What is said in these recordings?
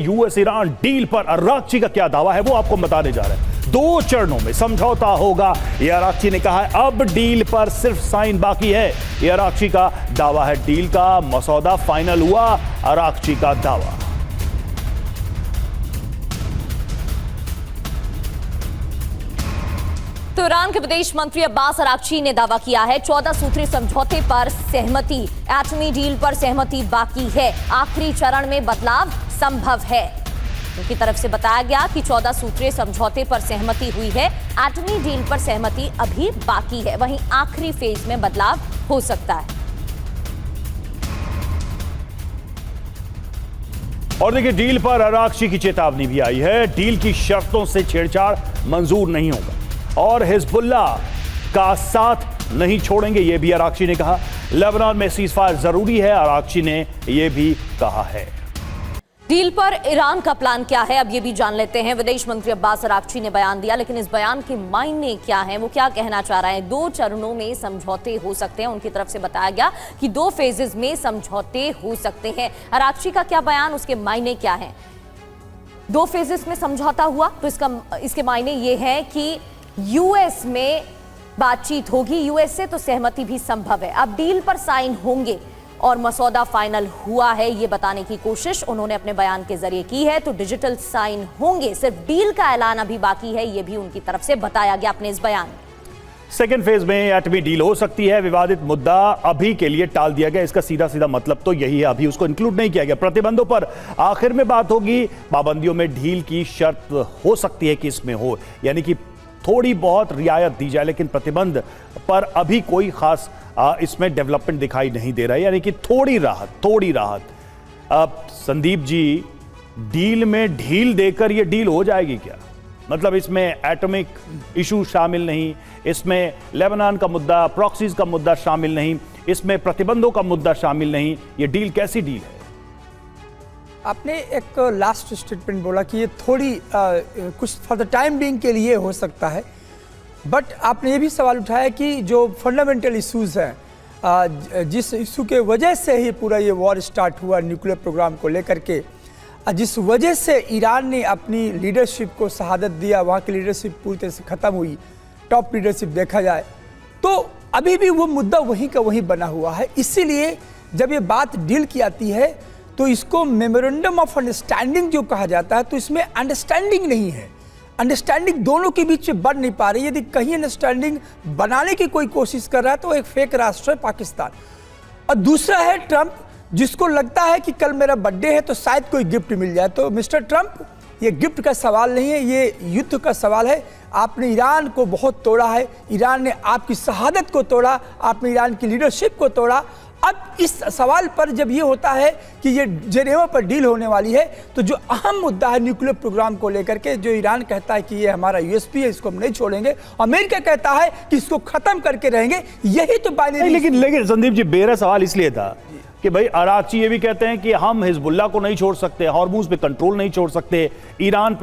US Iran deal पर Araghchi का क्या दावा है वो आपको बताने जा रहे हैं। 2 चरणों में समझौता होगा, यह अराक्ची ने कहा है। अब डील पर सिर्फ साइन बाकी है, यह अराक्ची का दावा है। डील का मसौदा फाइनल हुआ, अराक्ची का दावा। तो ईरान के विदेश मंत्री अब्बास अराक्ची ने दावा किया है 14 सूत्री समझौते पर सहमति, एटमी डील पर सहमति बाकी है, आखिरी चरण में बदलाव संभव है। उनकी तरफ से बताया गया कि 14 सूत्रीय समझौते पर सहमति हुई है, एटमी डील पर सहमति अभी बाकी है, वहीं आखिरी फेज में बदलाव हो सकता है। और देखिए, डील पर अराक्ची की चेतावनी भी आई है, डील की शर्तों से छेड़छाड़ मंजूर नहीं होगा और हिजबुल्लाह का साथ नहीं छोड़ेंगे, यह भी अराक्ची ने कहा। लेबनान में सीजफायर जरूरी है, अराक्ची ने यह भी कहा है। डील पर ईरान का प्लान क्या है, अब ये भी जान लेते हैं। विदेश मंत्री अब्बास अराक्ची ने बयान दिया, लेकिन इस बयान के मायने क्या हैं, वो क्या कहना चाह रहे हैं। 2 चरणों में समझौते हो सकते हैं, उनकी तरफ से बताया गया कि 2 फेजेस में समझौते हो सकते हैं। अराक्ची का क्या बयान, उसके मायने क्या हैं। 2 फेजेस में समझौता हुआ तो इसके मायने ये है कि यूएस में बातचीत होगी, यूएस से तो सहमति भी संभव है। अब डील पर साइन होंगे और मसौदा फाइनल हुआ है, ये बताने की कोशिश उन्होंने अपने बयान के जरिए की है। तो डिजिटल साइन होंगे, सिर्फ डील का ऐलान अभी बाकी है, ये भी उनकी तरफ से बताया गया अपने इस बयान। सेकेंड फेज में एटमी डील हो सकती है, विवादित मुद्दा अभी के लिए टाल दिया गया। इसका सीधा सीधा मतलब तो यही है, अभी उसको इंक्लूड नहीं किया गया। प्रतिबंधों पर आखिर में बात होगी, पाबंदियों में ढील की शर्त हो सकती है कि इसमें हो, यानी कि थोड़ी बहुत रियायत दी जाए, लेकिन प्रतिबंध पर अभी कोई खास इसमें डेवलपमेंट दिखाई नहीं दे रहा है, यानी कि थोड़ी राहत। अब संदीप जी, डील में ढील देकर यह डील हो जाएगी क्या? मतलब इसमें एटॉमिक इशू शामिल नहीं, इसमें लेबनान का मुद्दा, प्रॉक्सीज का मुद्दा शामिल नहीं, इसमें प्रतिबंधों का मुद्दा शामिल नहीं, ये डील कैसी डील है? आपने एक लास्ट स्टेटमेंट बोला कि ये थोड़ी कुछ फॉर द टाइम बीइंग के लिए हो सकता है, बट आपने ये भी सवाल उठाया कि जो फंडामेंटल इश्यूज हैं, जिस इशू के वजह से ही पूरा ये वॉर स्टार्ट हुआ न्यूक्लियर प्रोग्राम को लेकर के, जिस वजह से ईरान ने अपनी लीडरशिप को शहादत दिया, वहाँ की लीडरशिप पूरी तरह से ख़त्म हुई, टॉप लीडरशिप देखा जाए तो अभी भी वो मुद्दा वहीं का वहीं बना हुआ है। इसीलिए जब ये बात डील की आती है तो इसको मेमोरेंडम ऑफ अंडरस्टैंडिंग जो कहा जाता है, तो इसमें अंडरस्टैंडिंग नहीं है, अंडरस्टैंडिंग दोनों के बीच में बन नहीं पा रही। यदि कहीं अंडरस्टैंडिंग बनाने की कोई कोशिश कर रहा है तो एक फेक राष्ट्र है पाकिस्तान, और दूसरा है ट्रंप, जिसको लगता है कि कल मेरा बर्थडे है तो शायद कोई गिफ्ट मिल जाए। तो मिस्टर ट्रंप, ये गिफ्ट का सवाल नहीं है, ये युद्ध का सवाल है। आपने ईरान को बहुत तोड़ा है, ईरान ने आपकी शहादत को तोड़ा, आपने ईरान की लीडरशिप को तोड़ा। अब इस सवाल पर जब ये होता है कि ये जेनेवा पर डील होने वाली है, तो जो अहम मुद्दा है न्यूक्लियर प्रोग्राम को लेकर के, जो ईरान कहता है कि ये हमारा यूएसपी है, इसको हम नहीं छोड़ेंगे, अमेरिका कहता है कि इसको खत्म करके रहेंगे, यही तो बाइनरी। लेकिन संदीप जी, मेरा सवाल इसलिए था कि भाई अराक्ची ये भी कहते हैं कि हम हिजबुल्लाह को नहीं छोड़ सकते, हॉर्मुज पे कंट्रोल नहीं छोड़ सकते, ईरान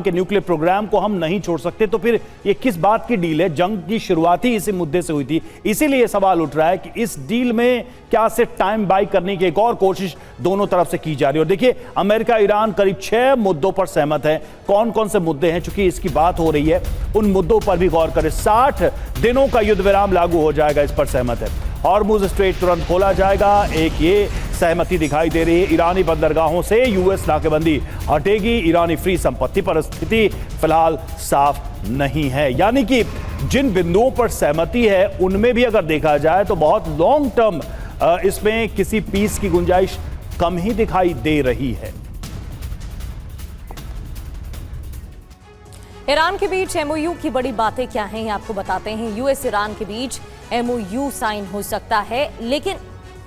के न्यूक्लियर प्रोग्राम को हम नहीं छोड़ सकते, तो फिर ये किस बात की डील है? जंग की शुरुआत ही इसी मुद्दे से हुई थी। इसीलिए सवाल उठ रहा है कि इस डील में क्या सिर्फ टाइम बाई करने की एक और कोशिश दोनों तरफ से की जा रही है। और देखिए, अमेरिका ईरान करीब 6 मुद्दों पर सहमत है। कौन कौन से मुद्दे हैं? चूंकि इसकी बात हो रही है, उन मुद्दों पर भी गौर करें। 60 दिनों का युद्ध विराम लागू हो जाएगा, इस पर सहमत है। हॉर्मुज स्ट्रेट तुरंत खोला जाएगा, एक ये सहमति दिखाई दे रही है। ईरानी बंदरगाहों से यूएस नाकेबंदी हटेगी, ईरानी फ्री संपत्ति पर स्थिति फिलहाल साफ नहीं है। यानी कि जिन बिंदुओं पर सहमति है उनमें भी अगर देखा जाए तो बहुत लॉन्ग टर्म इसमें किसी पीस की गुंजाइश कम ही दिखाई दे रही है। ईरान के बीच एमओयू की बड़ी बातें क्या हैं, ये आपको बताते हैं। यूएस ईरान के बीच एमओयू साइन हो सकता है, लेकिन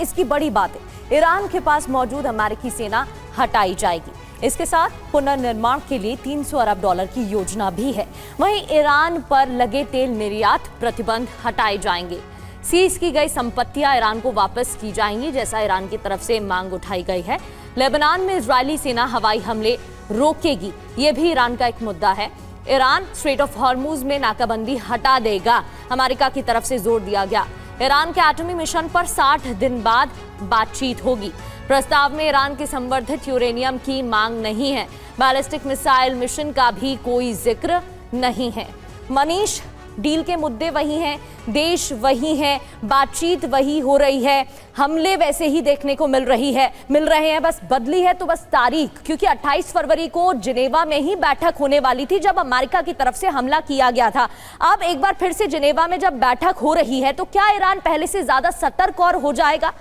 इसकी बड़ी बात है, ईरान के पास मौजूद अमेरिकी सेना हटाई जाएगी। इसके साथ पुनर्निर्माण के लिए $300 अरब की योजना भी है। वहीं ईरान पर लगे तेल निर्यात प्रतिबंध हटाए जाएंगे। सीज की गई संपत्तियां ईरान को वापस की जाएंगी, जैसा ईरान की तरफ से मांग उठाई गई है। लेबनान में इजरायली सेना हवाई हमले रोकेगी, यह भी ईरान का एक मुद्दा है। ईरान स्ट्रेट ऑफ हॉर्मुज में नाकाबंदी हटा देगा, अमेरिका की तरफ से जोर दिया गया। ईरान के एटमी मिशन पर 60 दिन बाद बातचीत होगी। प्रस्ताव में ईरान की संवर्धित यूरेनियम की मांग नहीं है। बैलिस्टिक मिसाइल मिशन का भी कोई जिक्र नहीं है। मनीष, डील के मुद्दे वही हैं, देश वही हैं, बातचीत वही हो रही है, हमले वैसे ही देखने को मिल रहे हैं, बस बदली है तो बस तारीख, क्योंकि 28 फरवरी को जिनेवा में ही बैठक होने वाली थी जब अमेरिका की तरफ से हमला किया गया था। अब एक बार फिर से जिनेवा में जब बैठक हो रही है तो क्या ईरान पहले से ज्यादा सतर्क और हो जाएगा?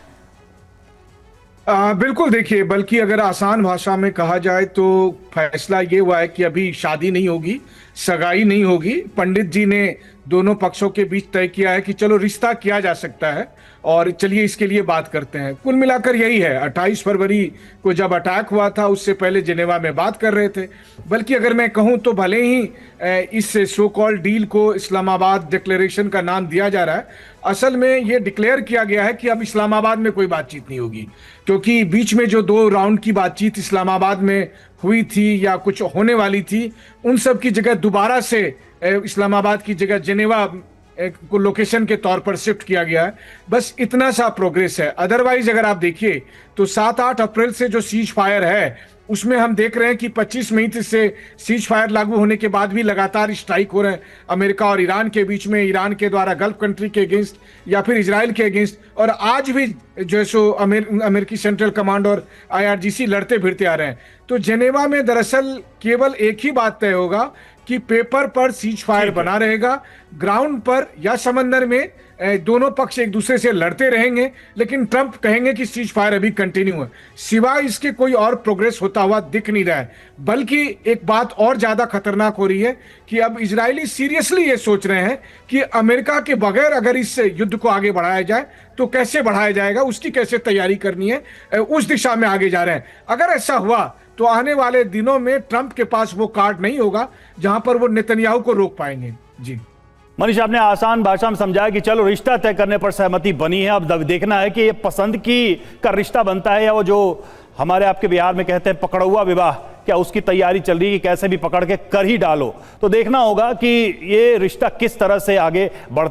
बिल्कुल, देखिए, बल्कि अगर आसान भाषा में कहा जाए तो फैसला ये हुआ है कि अभी शादी नहीं होगी, सगाई नहीं होगी। पंडित जी ने दोनों पक्षों के बीच तय किया है कि चलो रिश्ता किया जा सकता है और चलिए इसके लिए बात करते हैं। कुल मिलाकर यही है। 28 फरवरी को जब अटैक हुआ था उससे पहले जिनेवा में बात कर रहे थे। बल्कि अगर मैं कहूं तो भले ही इस सो कॉल्ड डील को इस्लामाबाद डिक्लेरेशन का नाम दिया जा रहा है, असल में ये डिक्लेयर किया गया है कि अब इस्लामाबाद में कोई बातचीत नहीं होगी, क्योंकि बीच में जो 2 राउंड की बातचीत इस्लामाबाद में हुई थी या कुछ होने वाली थी, उन सब की जगह दोबारा से इस्लामाबाद की जगह जिनेवा को लोकेशन के तौर पर शिफ्ट किया गया है। बस इतना सा प्रोग्रेस है। अदरवाइज अगर आप देखिए तो 7-8 अप्रैल से जो सीज फायर है उसमें हम देख रहे हैं कि 25 मई से सीज फायर लागू होने के बाद भी लगातार स्ट्राइक हो रहे हैं अमेरिका और ईरान के बीच में, ईरान के द्वारा गल्फ कंट्री के अगेंस्ट या फिर इजराइल के अगेंस्ट। और आज भी जो है सो अमेरिकी सेंट्रल कमांड और IRGC लड़ते भिड़ते आ रहे हैं। तो जेनेवा में दरअसल केवल एक ही बात तय होगा कि पेपर पर सीज फायर बना रहेगा, ग्राउंड पर या समंदर में दोनों पक्ष एक दूसरे से लड़ते रहेंगे, लेकिन ट्रंप कहेंगे कि सीज फायर अभी कंटिन्यू है। सिवाय इसके कोई और प्रोग्रेस होता हुआ दिख नहीं रहा है। बल्कि एक बात और ज्यादा खतरनाक हो रही है कि अब इजरायली सीरियसली ये सोच रहे हैं कि अमेरिका के बगैर अगर इस युद्ध को आगे बढ़ाया जाए तो कैसे बढ़ाया जाएगा, उसकी कैसे तैयारी करनी है, उस दिशा में आगे जा रहे हैं। अगर ऐसा हुआ तो आने वाले दिनों में ट्रंप के पास वो कार्ड नहीं होगा जहां पर वो नेतन्याहू को रोक पाएंगे। जी मनीष, आपने आसान भाषा में समझाया कि चलो रिश्ता तय करने पर सहमति बनी है, अब देखना है कि ये पसंद की का रिश्ता बनता है या वो जो हमारे आपके बिहार में कहते हैं पकड़ुआ विवाह, क्या उसकी तैयारी चल रही है कि कैसे भी पकड़ के कर ही डालो। तो देखना होगा कि ये रिश्ता किस तरह से आगे बढ़ता